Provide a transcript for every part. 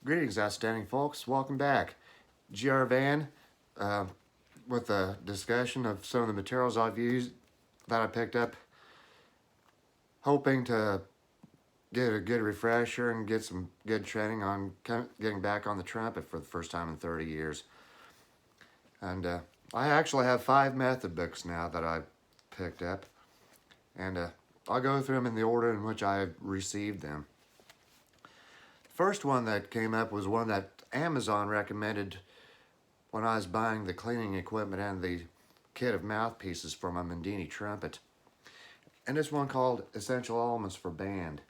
Greetings, outstanding folks. Welcome back. Arban, uh, with a discussion of some of the materials I've used that I picked up, hoping to get a good refresher and get some good training on getting back on the trumpet for the first time in 30 years. And I actually have 5 method books now that I picked up, and I'll go through them in the order in which I received them. First one that came up was one that Amazon recommended when I was buying the cleaning equipment and the kit of mouthpieces for my Mendini trumpet. And this one called Essential Almonds for Band.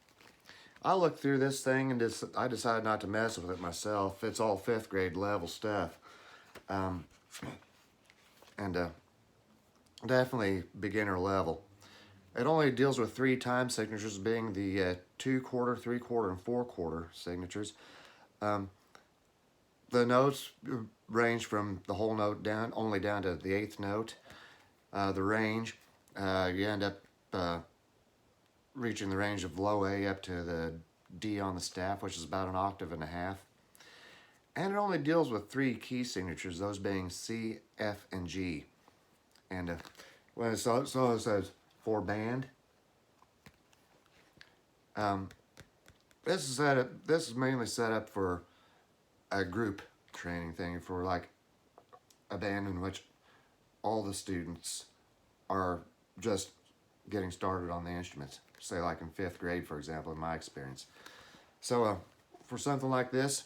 I looked through this thing and I decided not to mess with it myself. It's all 5th grade level stuff. And definitely beginner level. It only deals with 3 time signatures, being the 2/4, 3/4, and 4/4 signatures. The notes range from the whole note down, only down to the 8th note. The range, you end up reaching the range of low A up to the D on the staff, which is about an octave and a half. And it only deals with 3 key signatures, those being C, F, and G. And when it says for band, this is mainly set up for a group training thing, for like a band in which all the students are just getting started on the instruments, say like in 5th grade, for example, in my experience. So for something like this,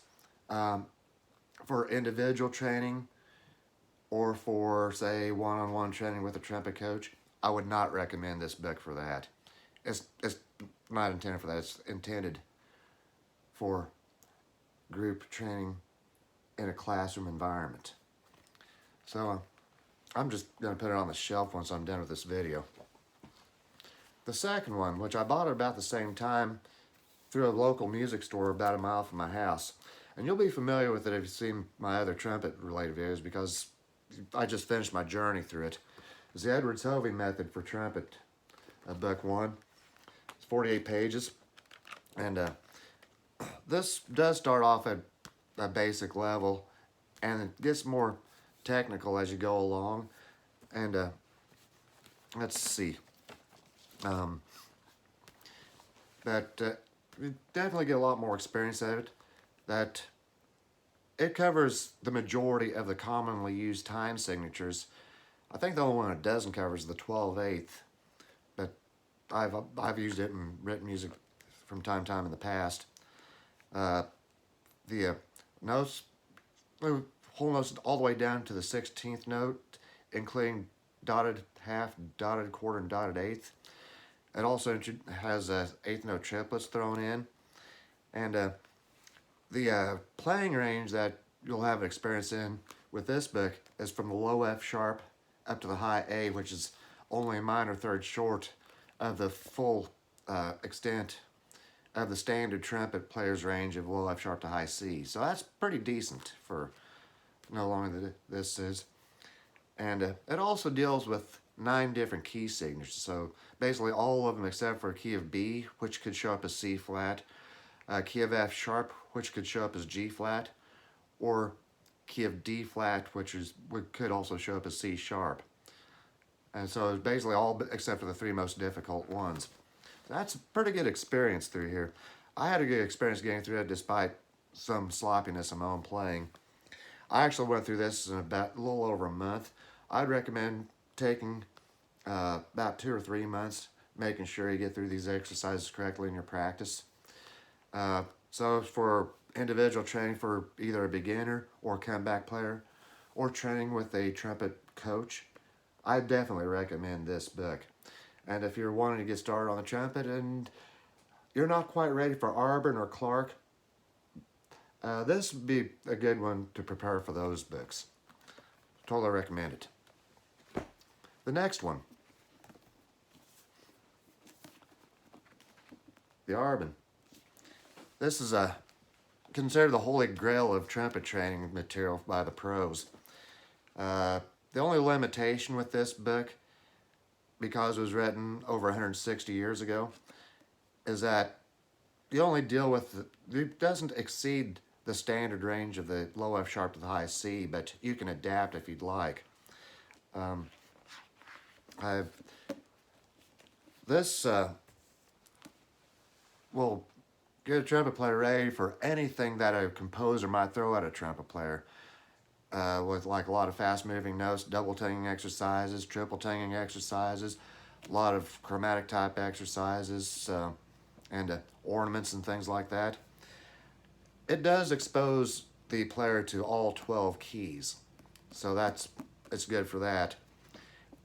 for individual training or for, say, one-on-one training with a trumpet coach, I would not recommend this book for that. It's not intended for that. It's intended for group training in a classroom environment. So I'm just going to put it on the shelf once I'm done with this video. The second one, which I bought at about the same time through a local music store about a mile from my house. And you'll be familiar with it if you've seen my other trumpet-related videos, because I just finished my journey through it. It's the Hoving Method for Trumpet, book 1. It's 48 pages. And this does start off at a basic level, and it gets more technical as you go along. And let's see. You definitely get a lot more experience at it. That it covers the majority of the commonly used time signatures. I think the only one it doesn't cover is the 12/8, but I've used it in written music from time to time in the past. The notes, the whole notes all the way down to the 16th note, including dotted half, dotted quarter, and dotted eighth. It also has 8th note triplets thrown in, and the playing range that you'll have experience in with this book is from the low F sharp up to the high A, which is only a minor third short of the full extent of the standard trumpet player's range of low F sharp to high C. So that's pretty decent for no longer than this is. And it also deals with 9 different key signatures. So basically all of them except for a key of B, which could show up as C flat, key of F sharp, which could show up as G flat, or key of D flat, which could also show up as C sharp. And so it's basically all except for the 3 most difficult ones. That's a pretty good experience through here. I had a good experience getting through it despite some sloppiness in my own playing. I actually went through this in about a little over a month. I'd recommend taking about 2 or 3 months, making sure you get through these exercises correctly in your practice. So for individual training for either a beginner or comeback player, or training with a trumpet coach, I definitely recommend this book. And if you're wanting to get started on the trumpet and you're not quite ready for Arban or Clarke, this would be a good one to prepare for those books. Totally recommend it. The next one, the Arban. This is considered the holy grail of trumpet training material by the pros. The only limitation with this book, because it was written over 160 years ago, is that you only deal with, it doesn't exceed the standard range of the low F sharp to the high C, but you can adapt if you'd like. I've this will get a trumpet player ready for anything that a composer might throw at a trumpet player. With like a lot of fast-moving notes, double tonguing exercises, triple tonguing exercises, a lot of chromatic type exercises, and ornaments and things like that. It does expose the player to all 12 keys, so it's good for that.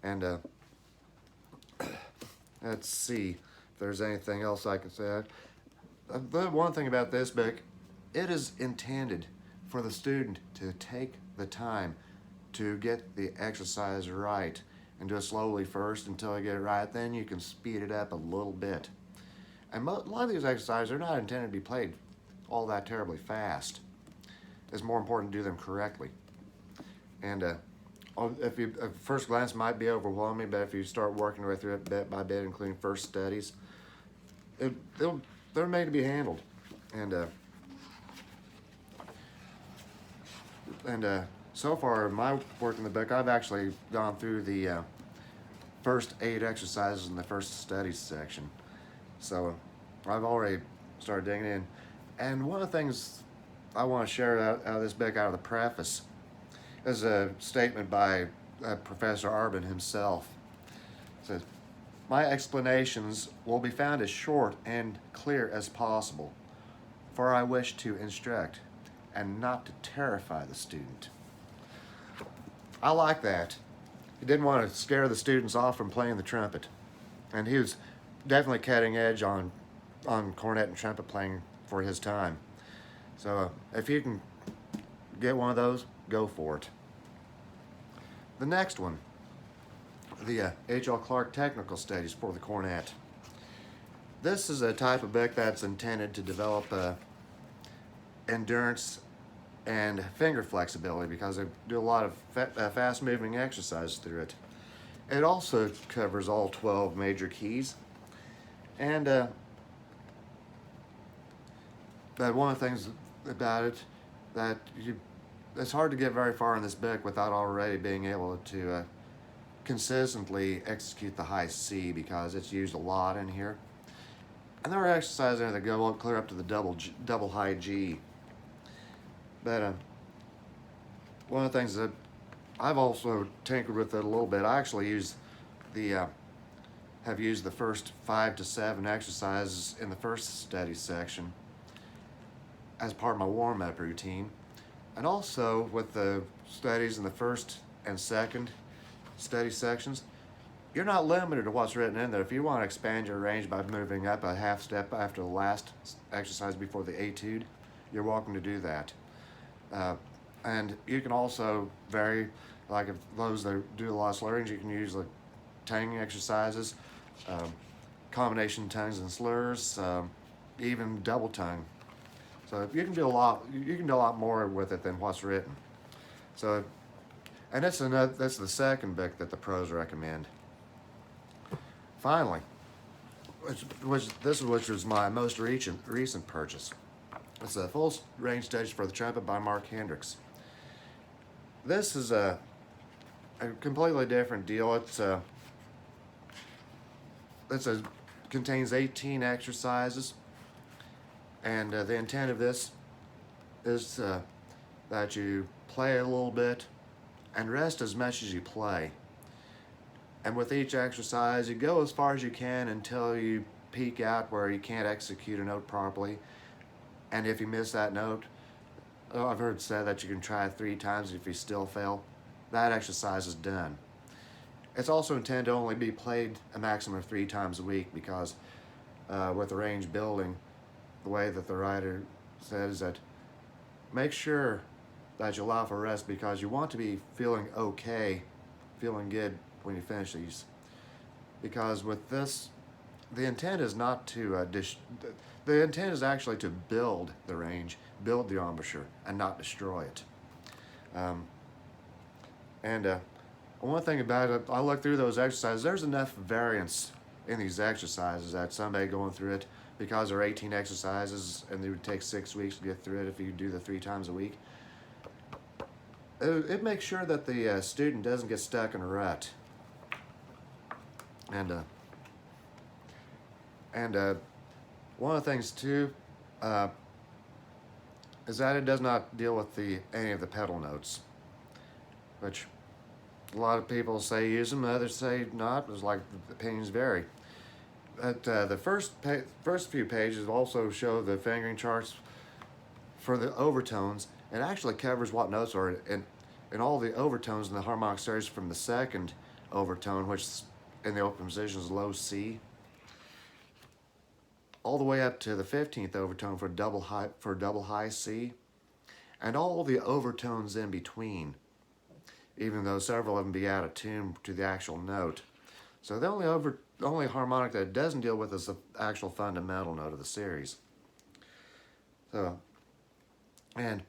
And let's see if there's anything else I can say. The one thing about this book, it is intended for the student to take the time to get the exercise right and do it slowly first until you get it right. Then you can speed it up a little bit. And a lot of these exercises are not intended to be played all that terribly fast. It's more important to do them correctly. And if you at first glance might be overwhelming, but if you start working right through it bit by bit, including first studies, they're made to be handled. And so far in my work in the book, I've actually gone through the first 8 exercises in the first studies section. So I've already started digging in. And one of the things I want to share out of this book, out of the preface, is a statement by Professor Arban himself. It says, "My explanations will be found as short and clear as possible, for I wish to instruct and not to terrify the student." I like that. He didn't want to scare the students off from playing the trumpet. And he was definitely cutting edge on cornet and trumpet playing for his time. So if you can get one of those, go for it. The next one, the H.L. Clarke Technical Studies for the Cornet. This is a type of book that's intended to develop endurance and finger flexibility, because they do a lot of fast-moving exercises through it. It also covers all 12 major keys. And but one of the things about it that it's hard to get very far in this book without already being able to consistently execute the high C, because it's used a lot in here. And there are exercises in there that go clear up to the double high G. But one of the things that I've also tinkered with it a little bit, I actually have used the first 5 to 7 exercises in the first study section as part of my warm-up routine. And also with the studies in the first and second study sections, you're not limited to what's written in there. If you want to expand your range by moving up a half step after the last exercise before the etude, you're welcome to do that. And you can also vary, like if those that do a lot of slurrings, you can use like tonguing exercises, combination tongues and slurs, even double tongue. So you can do a lot more with it than what's written. So, and that's the second book that the pros recommend. Finally, which was my most recent purchase. It's a full range studies for the trumpet by Clarke Hendricks. This is a completely different deal. Contains 18 exercises, and the intent of this is that you play a little bit and rest as much as you play. And with each exercise, you go as far as you can until you peak out where you can't execute a note properly. And if you miss that note, I've heard it said that you can try it 3 times. If you still fail, that exercise is done. It's also intended to only be played a maximum of 3 times a week, because with the range building, the way that the writer says that, make sure that you allow for rest, because you want to be feeling okay, feeling good when you finish these. Because with this, the intent is not to the intent is actually to build the range, build the embouchure, and not destroy it. One thing about it, I looked through those exercises, there's enough variance in these exercises that somebody going through it because there are 18 exercises and it would take 6 weeks to get through it if you do the 3 times a week. It makes sure that the student doesn't get stuck in a rut. And one of the things too is that it does not deal with any of the pedal notes, which a lot of people say use them, others say not. It's like the opinions vary. But the first few pages also show the fingering charts for the overtones. It actually covers what notes are in all the overtones in the harmonic series from the second overtone, which in the open position is low C, all the way up to the 15th overtone for double high C, and all the overtones in between, even though several of them be out of tune to the actual note. So the only harmonic that it doesn't deal with is the actual fundamental note of the series. So, and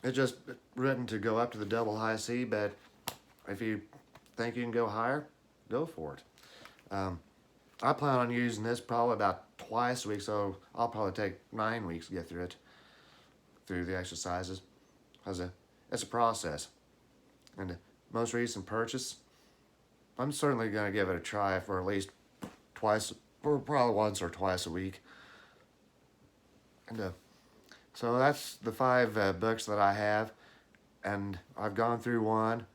it's just written to go up to the double high C, but if you think you can go higher, go for it. I plan on using this probably about twice a week, so I'll probably take 9 weeks to get through the exercises. It's a process. And the most recent purchase, I'm certainly going to give it a try for at least probably once or twice a week. And so that's the 5 books that I have, and I've gone through one,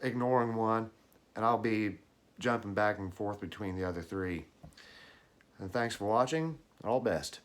ignoring one, and I'll be jumping back and forth between the other 3. And thanks for watching. All best.